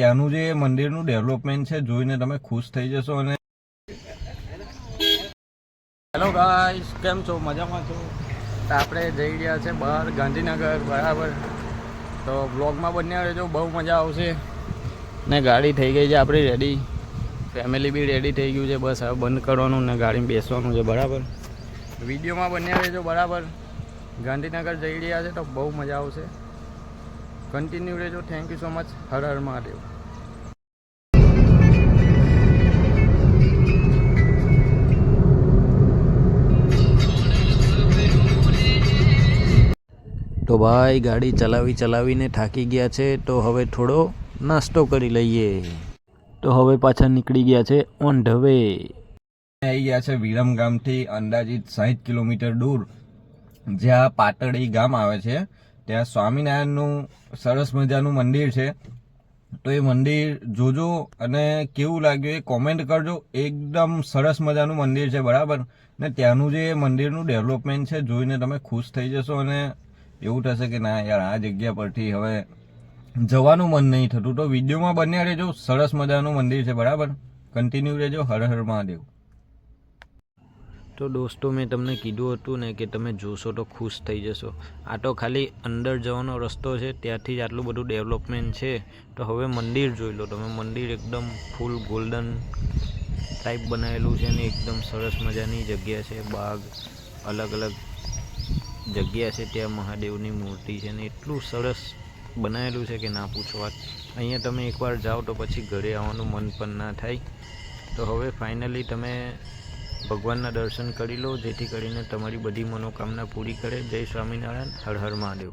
ત્યાંનું જે મંદિરનું ડેવલપમેન્ટ છે જોઈને તમે ખુશ થઈ જશો. અને હેલો ગાઈસ, કેમ છો? મજામાં છો? તો આપણે જઈ રહ્યા છે બહાર ગાંધીનગર, બરાબર. તો બ્લોગમાં બન્યા રહેજો, બહુ મજા આવશે. ને ગાડી થઈ ગઈ છે આપણી રેડી, ફેમિલી બી રેડી થઈ ગયું છે. બસ હવે બંધ કરવાનું ને ગાડીમાં બેસવાનું છે, બરાબર. વિડીયોમાં બન્યા રહેજો, બરાબર. ગાંધીનગર જઈ રહ્યા છે તો બહુ મજા આવશે. કન્ટિન્યુ રહેજો. Thank you so much. Har Har Mahadev. તો ભાઈ ગાડી ચલાવીને થાકી ગયા છે, તો હવે થોડો નાસ્તો કરી લઈએ. તો હવે પાછા નીકળી ગયા છે ઓન ધ વે. આવી ગયા છે વિરમગામથી અંદાજિત 60 કિલોમીટર દૂર, જ્યાં પાટડી ગામ આવે છે. ત્યાં સ્વામિનારાયણનું સરસ મજાનું મંદિર છે. તો એ મંદિર જોજો અને કેવું લાગ્યું એ કોમેન્ટ કરજો. એકદમ સરસ મજાનું મંદિર છે, બરાબર. ને ત્યાંનું જે મંદિરનું ડેવલપમેન્ટ છે જોઈને તમે ખુશ થઈ જશો. અને એવું થશે કે ના યાર, આ જગ્યા પરથી હવે જવાનું મન નહીં થતું. તો વિડીયોમાં બન્યા રહેજો. સરસ મજાનું મંદિર છે, બરાબર. કન્ટિન્યુ રહેજો. હર હર મહાદેવ. તો દોસ્તો, મેં તમને કીધું હતું ને કે તમે જોશો તો ખુશ થઈ જશો. આ તો ખાલી અંદર જવાનો રસ્તો છે, ત્યાંથી જ આટલું બધું ડેવલપમેન્ટ છે. તો હવે મંદિર જોઈ લો તમે. મંદિર એકદમ ફૂલ ગોલ્ડન ટાઈપ બનાવેલું છે ને એકદમ સરસ મજાની જગ્યા છે. બાગ, અલગ અલગ જગ્યા છે, ત્યાં મહાદેવની મૂર્તિ છે ને એટલું સરસ બનાવેલું છે કે ના પૂછો વાત. અહીંયા તમે એકવાર જાઓ તો પછી ઘરે આવવાનું મન પણ ના થાય. તો હવે ફાઇનલી તમે ભગવાનના દર્શન કરી લો, જેથી કરીને તમારી બધી મનોકામના પૂરી કરે. જય સ્વામિનારાયણ. હર હર મહાદેવ.